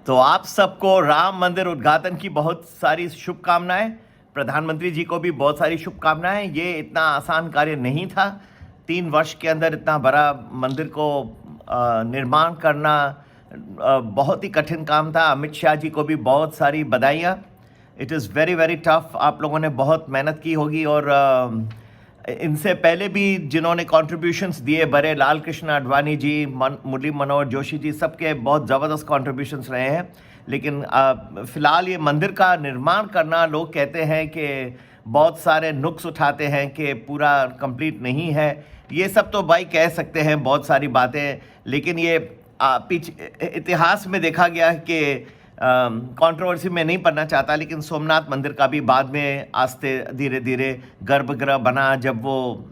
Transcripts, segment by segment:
तो आप सबको राम मंदिर उद्घाटन की बहुत सारी शुभकामनाएं। प्रधानमंत्री जी को भी बहुत सारी शुभकामनाएं। ये इतना आसान कार्य नहीं था। 3 वर्ष के अंदर इतना बड़ा मंदिर को निर्माण करना बहुत ही कठिन काम था। अमित शाह जी को भी बहुत सारी बधाइयाँ। It is very very tough. आप लोगों ने बहुत मेहनत की होगी और इनसे पहले भी जिन्होंने कॉन्ट्रीब्यूशंस दिए, बड़े लाल कृष्ण आडवाणी जी, मुरली मनोहर जोशी जी, सबके बहुत ज़बरदस्त कॉन्ट्रीब्यूशंस रहे हैं। लेकिन फ़िलहाल ये मंदिर का निर्माण करना, लोग कहते हैं कि बहुत सारे नुक्स उठाते हैं कि पूरा कंप्लीट नहीं है। ये सब तो भाई कह सकते हैं बहुत सारी बातें, लेकिन ये पीछे इतिहास में देखा गया है कि कंट्रोवर्सी में नहीं पढ़ना चाहता, लेकिन सोमनाथ मंदिर का भी बाद में आस्ते धीरे धीरे गर्भगृह बना। जब वो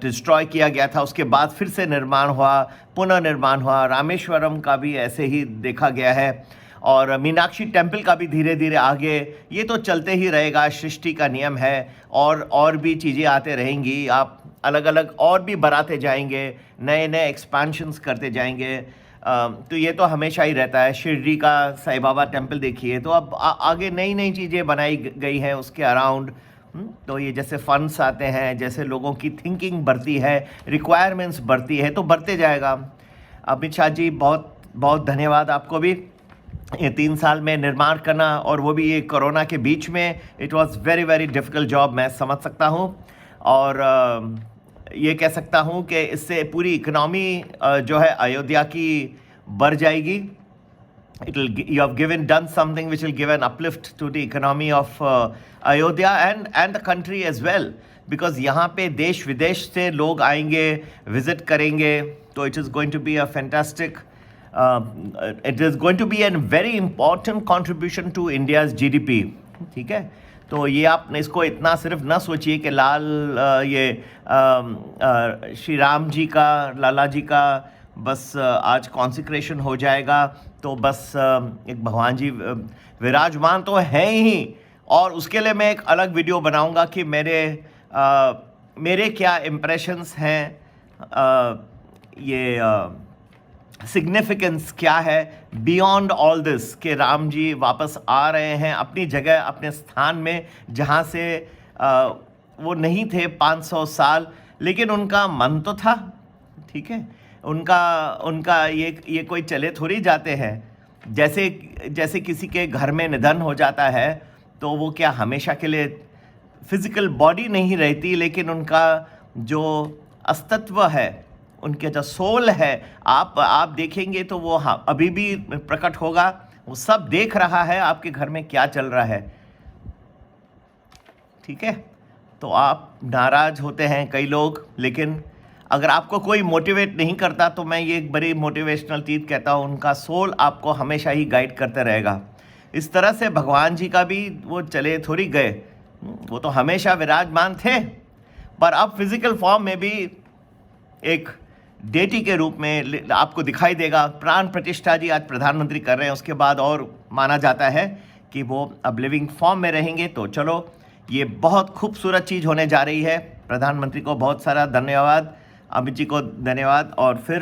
डिस्ट्रॉय किया गया था, उसके बाद फिर से निर्माण हुआ, पुनर्निर्माण हुआ। रामेश्वरम का भी ऐसे ही देखा गया है, और मीनाक्षी टेम्पल का भी धीरे धीरे आगे। ये तो चलते ही रहेगा, सृष्टि का नियम है, और भी चीज़ें आते रहेंगी। आप अलग अलग और भी बढ़ाते जाएंगे, नए नए एक्सपेंशंस करते जाएंगे। तो ये तो हमेशा ही रहता है। शिरडी का साईं बाबा टेम्पल देखिए, तो अब आगे नई नई चीज़ें बनाई गई हैं उसके अराउंड। तो ये जैसे फंड्स आते हैं, जैसे लोगों की थिंकिंग बढ़ती है, रिक्वायरमेंट्स बढ़ती है, तो बढ़ते जाएगा। अमित शाह जी, बहुत बहुत धन्यवाद आपको भी। ये 3 साल में निर्माण करना, और वो भी ये कोरोना के बीच में, it was very very difficult job, मैं समझ सकता हूँ। और ये कह सकता हूँ कि इससे पूरी इकनॉमी जो है अयोध्या की बढ़ जाएगी। You have done something which will give an uplift to the economy of Ayodhya and the country as well, because यहाँ पे देश विदेश से लोग आएंगे, विजिट करेंगे। तो it is going to be a fantastic, it is going to be a very important contribution to India's GDP। ठीक है, तो ये आप इसको इतना सिर्फ ना सोचिए कि श्री राम जी का, लाला जी का बस आज कॉन्सिक्रेशन हो जाएगा, तो बस एक भगवान जी विराजमान तो हैं ही। और उसके लिए मैं एक अलग वीडियो बनाऊंगा कि मेरे क्या इम्प्रेशंस हैं, सिग्निफिकेंस क्या है बियॉन्ड ऑल दिस, कि राम जी वापस आ रहे हैं अपनी जगह, अपने स्थान में, जहाँ से वो नहीं थे 500 साल, लेकिन उनका मन तो था। ठीक है, उनका ये कोई चले थोड़ी जाते हैं। जैसे किसी के घर में निधन हो जाता है, तो वो क्या हमेशा के लिए फिजिकल बॉडी नहीं रहती, लेकिन उनका जो अस्तित्व है, उनके जो सोल है, आप देखेंगे तो वो अभी भी प्रकट होगा। वो सब देख रहा है आपके घर में क्या चल रहा है। ठीक है, तो आप नाराज होते हैं कई लोग, लेकिन अगर आपको कोई मोटिवेट नहीं करता, तो मैं ये एक बड़ी मोटिवेशनल चीज़ कहता हूँ, उनका सोल आपको हमेशा ही गाइड करते रहेगा। इस तरह से भगवान जी का भी वो चले थोड़ी गए, वो तो हमेशा विराजमान थे, पर अब फिजिकल फॉर्म में भी एक डेटी के रूप में आपको दिखाई देगा। प्राण प्रतिष्ठा जी आज प्रधानमंत्री कर रहे हैं, उसके बाद और माना जाता है कि वो अब लिविंग फॉर्म में रहेंगे। तो चलो, ये बहुत खूबसूरत चीज़ होने जा रही है। प्रधानमंत्री को बहुत सारा धन्यवाद, अमित जी को धन्यवाद। और फिर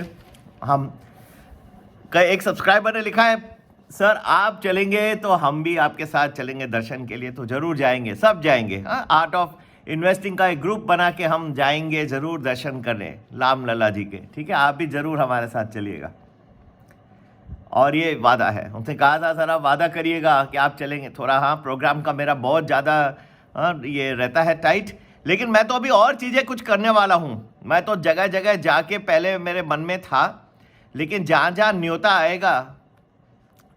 एक सब्सक्राइबर ने लिखा है, सर आप चलेंगे तो हम भी आपके साथ चलेंगे दर्शन के लिए। तो ज़रूर जाएंगे, सब जाएंगे। हाँ, आर्ट ऑफ इन्वेस्टिंग का एक ग्रुप बना के हम जाएंगे ज़रूर दर्शन करने राम लला जी के। ठीक है, आप भी ज़रूर हमारे साथ चलिएगा। और ये वादा है, उनसे कहा था सर आप वादा करिएगा कि आप चलेंगे। थोड़ा प्रोग्राम का मेरा बहुत ज़्यादा ये रहता है टाइट, लेकिन मैं तो अभी और चीज़ें कुछ करने वाला हूँ। मैं तो जगह जगह जाके, पहले मेरे मन में था, लेकिन जहाँ जहाँ न्योता आएगा,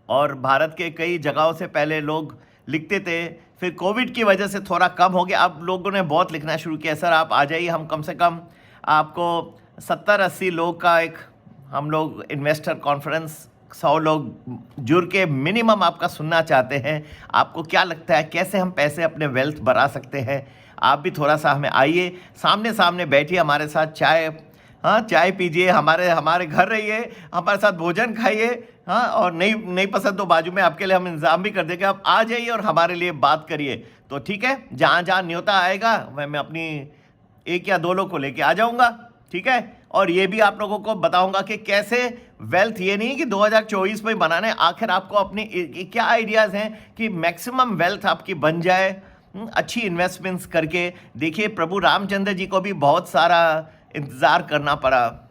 और भारत के कई जगहों से पहले लोग लिखते थे, फिर कोविड की वजह से थोड़ा कम हो गया। अब लोगों ने बहुत लिखना शुरू किया, सर आप आ जाइए, हम कम से कम आपको 70-80 लोग का हम लोग इन्वेस्टर कॉन्फ्रेंस, 100 लोग जुड़ के मिनिमम आपका सुनना चाहते हैं। आपको क्या लगता है कैसे हम पैसे अपने वेल्थ बढ़ा सकते हैं? आप भी थोड़ा सा हमें आइए, सामने सामने बैठिए हमारे साथ, चाय पीजिए, हमारे घर रहिए, हमारे साथ भोजन खाइए। और नहीं पसंद तो बाजू में आपके लिए हम इंतज़ाम भी कर देंगे, आप आ जाइए और हमारे लिए बात करिए। तो ठीक है, जहाँ जहाँ न्योता आएगा मैं अपनी 1 या 2 लोग को लेके आ जाऊँगा। ठीक है। और ये भी आप लोगों को बताऊंगा कि कैसे वेल्थ, ये नहीं कि 2024 में बनाने, आखिर आपको अपनी क्या आइडियाज़ हैं कि मैक्सिमम वेल्थ आपकी बन जाए अच्छी इन्वेस्टमेंट्स करके। देखिए प्रभु रामचंद्र जी को भी बहुत सारा इंतज़ार करना पड़ा,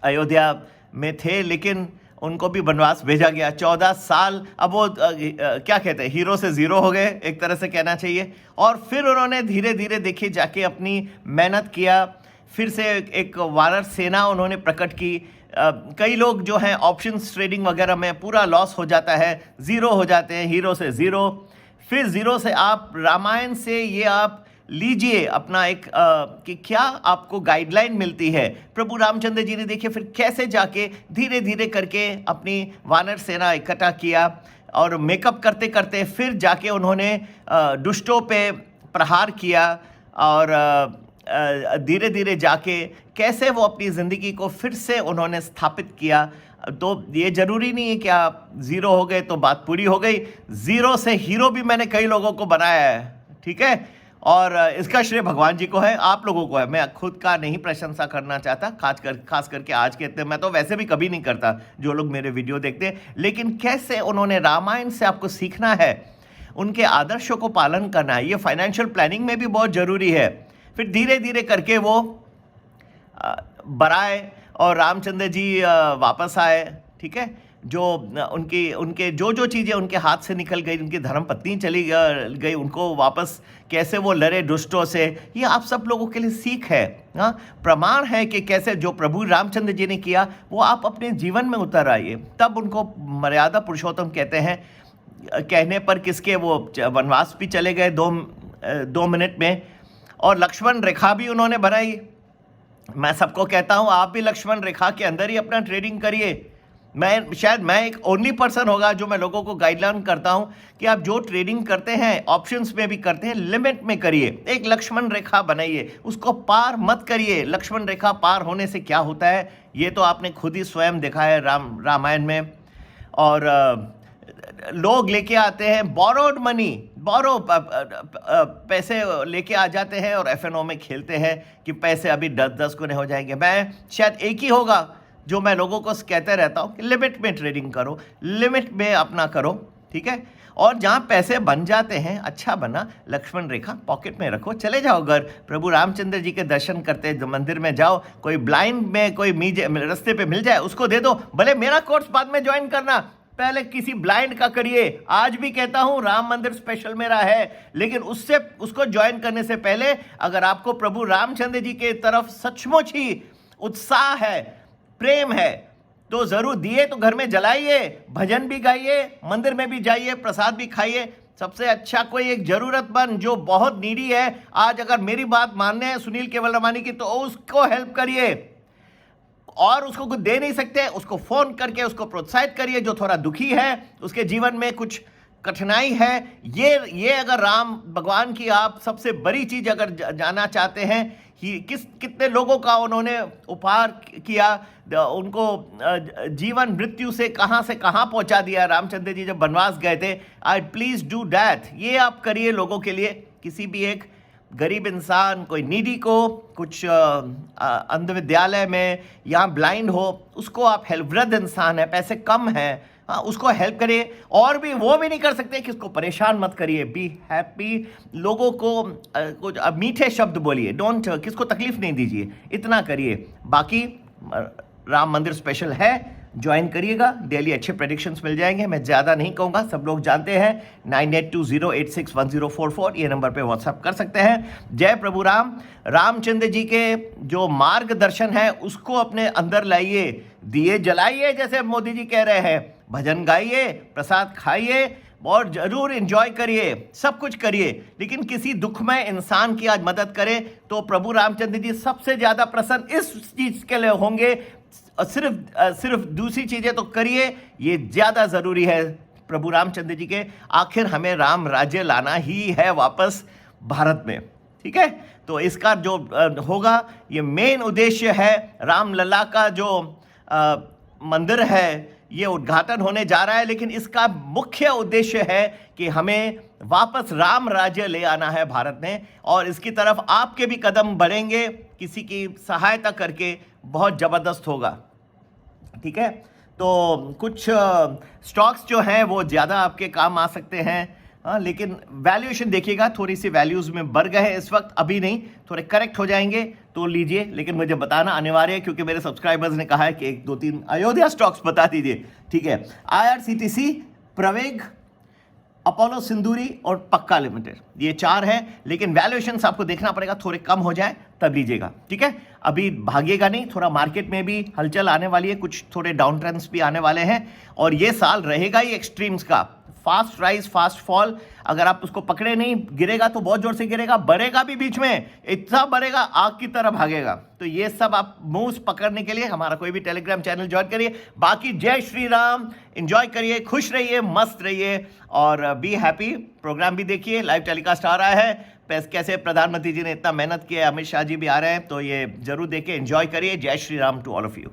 अयोध्या में थे लेकिन उनको भी वनवास भेजा गया 14 साल। अब वो क्या कहते हैं, हीरो से ज़ीरो हो गए एक तरह से कहना चाहिए। और फिर उन्होंने धीरे धीरे देखिए जाके अपनी मेहनत किया, फिर से एक वानर सेना उन्होंने प्रकट की। कई लोग जो हैं ऑप्शंस ट्रेडिंग वगैरह में पूरा लॉस हो जाता है, ज़ीरो हो जाते हैं, हीरो से ज़ीरो। फिर ज़ीरो से आप रामायण से ये आप लीजिए अपना एक कि क्या आपको गाइडलाइन मिलती है। प्रभु रामचंद्र जी ने देखिए फिर कैसे जाके धीरे धीरे करके अपनी वानर सेना इकट्ठा किया और मेकअप करते करते फिर जाके उन्होंने दुष्टों पे प्रहार किया और धीरे धीरे जाके कैसे वो अपनी ज़िंदगी को फिर से उन्होंने स्थापित किया। तो ये ज़रूरी नहीं है कि आप ज़ीरो हो गए तो बात पूरी हो गई, ज़ीरो से हीरो भी मैंने कई लोगों को बनाया है, ठीक है। और इसका श्रेय भगवान जी को है, आप लोगों को है। मैं खुद का नहीं प्रशंसा करना चाहता, खास करके आज के इतने, मैं तो वैसे भी कभी नहीं करता जो लोग मेरे वीडियो देखते हैं, लेकिन कैसे उन्होंने रामायण से आपको सीखना है, उनके आदर्शों को पालन करना है। ये फाइनेंशियल प्लानिंग में भी बहुत ज़रूरी है। फिर धीरे धीरे करके वो बराए और रामचंद्र जी वापस आए, ठीक है। जो उनके जो चीज़ें उनके हाथ से निकल गई, उनकी धर्मपत्नी चली गई, उनको वापस कैसे वो लड़े दुष्टों से, ये आप सब लोगों के लिए सीख है। हाँ, प्रमाण है कि कैसे जो प्रभु रामचंद्र जी ने किया वो आप अपने जीवन में उतर आइए। तब उनको मर्यादा पुरुषोत्तम कहते हैं। कहने पर किसके वो वनवास भी चले गए 2 मिनट में, और लक्ष्मण रेखा भी उन्होंने बनाई। मैं सबको कहता हूँ आप भी लक्ष्मण रेखा के अंदर ही अपना ट्रेडिंग करिए। शायद मैं एक ओनली पर्सन होगा जो मैं लोगों को गाइडलाइन करता हूं कि आप जो ट्रेडिंग करते हैं ऑप्शंस में भी करते हैं, लिमिट में करिए। एक लक्ष्मण रेखा बनाइए, उसको पार मत करिए। लक्ष्मण रेखा पार होने से क्या होता है ये तो आपने खुद ही स्वयं देखा है रामायण में। और लोग लेके आते हैं बोरोड मनी, पैसे लेके आ जाते हैं और एफएनओ में खेलते हैं कि पैसे अभी 10 गुने हो जाएंगे। मैं शायद एक ही होगा जो मैं लोगों को कहते रहता हूँ कि लिमिट में ट्रेडिंग करो, लिमिट में अपना करो, ठीक है। और जहाँ पैसे बन जाते हैं, अच्छा बना, लक्ष्मण रेखा पॉकेट में रखो, चले जाओ घर। प्रभु रामचंद्र जी के दर्शन करते मंदिर में जाओ, कोई ब्लाइंड में कोई रास्ते पे मिल जाए उसको दे दो। भले मेरा कोर्स बाद में ज्वाइन करना, पहले किसी ब्लाइंड का करिए। आज भी कहता हूँ राम मंदिर स्पेशल मेरा है, लेकिन उसको ज्वाइन करने से पहले अगर आपको प्रभु रामचंद्र जी के तरफ सचमुच ही उत्साह है, प्रेम है, तो जरूर दिए तो घर में जलाइए, भजन भी गाइए, मंदिर में भी जाइए, प्रसाद भी खाइए। सबसे अच्छा कोई एक जरूरतमंद जो बहुत नीडी है, आज अगर मेरी बात मानने है सुनील केवलरामानी की, तो उसको हेल्प करिए। और उसको कुछ दे नहीं सकते, उसको फोन करके उसको प्रोत्साहित करिए। जो थोड़ा दुखी है, उसके जीवन में कुछ कठिनाई है, ये अगर राम भगवान की आप सबसे बड़ी चीज अगर जाना चाहते हैं, कितने लोगों का उन्होंने उपहार किया, उनको जीवन मृत्यु से कहां पहुंचा दिया रामचंद्र जी जब वनवास गए थे। आई प्लीज डू दैट, ये आप करिए लोगों के लिए। किसी भी एक गरीब इंसान, कोई नीडी को, कुछ अंध विद्यालय में, यहाँ ब्लाइंड हो, उसको आप हेल्प, वृद्ध इंसान है, पैसे कम है, हाँ उसको हेल्प करिए। और भी वो भी नहीं कर सकते कि उसको परेशान मत करिए, बी हैप्पी। लोगों को कुछ मीठे शब्द बोलिए, डोंट, किसको तकलीफ नहीं दीजिए, इतना करिए। बाकी राम मंदिर स्पेशल है, ज्वाइन करिएगा, डेली अच्छे प्रेडिक्शंस मिल जाएंगे। मैं ज़्यादा नहीं कहूँगा, सब लोग जानते हैं। 9820861044 ये नंबर पे व्हाट्सएप कर सकते हैं। जय प्रभु राम। रामचंद्र जी के जो मार्गदर्शन है उसको अपने अंदर लाइए, दिए जलाइए जैसे मोदी जी कह रहे हैं, भजन गाइए, प्रसाद खाइए और जरूर एंजॉय करिए, सब कुछ करिए। लेकिन किसी दुखमय इंसान की आज मदद करें तो प्रभु रामचंद्र जी सबसे ज़्यादा प्रसन्न इस चीज़ के लिए होंगे। सिर्फ दूसरी चीज़ें तो करिए, ये ज़्यादा ज़रूरी है प्रभु रामचंद्र जी के। आखिर हमें राम राज्य लाना ही है वापस भारत में, ठीक है। तो इसका जो होगा, ये मेन उद्देश्य है। रामलला का जो मंदिर है, ये उद्घाटन होने जा रहा है, लेकिन इसका मुख्य उद्देश्य है कि हमें वापस राम राज्य ले आना है भारत में, और इसकी तरफ आपके भी कदम बढ़ेंगे किसी की सहायता करके, बहुत ज़बरदस्त होगा। ठीक है, तो कुछ स्टॉक्स जो हैं वो ज़्यादा आपके काम आ सकते हैं, हाँ, लेकिन वैल्यूएशन देखिएगा, थोड़ी सी वैल्यूज़ में बढ़ गए हैं इस वक्त, अभी नहीं, थोड़े करेक्ट हो जाएंगे तो लीजिए, लेकिन मुझे बताना अनिवार्य है क्योंकि मेरे सब्सक्राइबर्स ने कहा है कि 1 2 3 अयोध्या स्टॉक्स बता दीजिए। ठीक है, IRCTC, प्रवेग, अपोलो सिंदूरी और पक्का लिमिटेड, ये 4 है, लेकिन वैल्यूएशंस आपको देखना पड़ेगा, थोड़े कम हो जाए तब लीजिएगा। ठीक है, अभी भागेगा नहीं, थोड़ा मार्केट में भी हलचल आने वाली है, कुछ थोड़े डाउन ट्रेंड्स भी आने वाले हैं, और ये साल रहेगा ही एक्सट्रीम्स का, फास्ट राइज फास्ट फॉल। अगर आप उसको पकड़े नहीं, गिरेगा तो बहुत जोर से गिरेगा, बढ़ेगा भी बीच में, इतना बढ़ेगा आग की तरह भागेगा। तो ये सब आप मूव्स पकड़ने के लिए हमारा कोई भी टेलीग्राम चैनल ज्वाइन करिए। बाकी जय श्री राम, एंजॉय करिए, खुश रहिए, मस्त रहिए और बी हैप्पी। प्रोग्राम भी देखिए, लाइव टेलीकास्ट आ रहा है, कैसे प्रधानमंत्री जी ने इतना मेहनत किया, अमित शाह जी भी आ रहे हैं, तो ये जरूर देखिए, एंजॉय करिए। जय Shri Ram to all of you.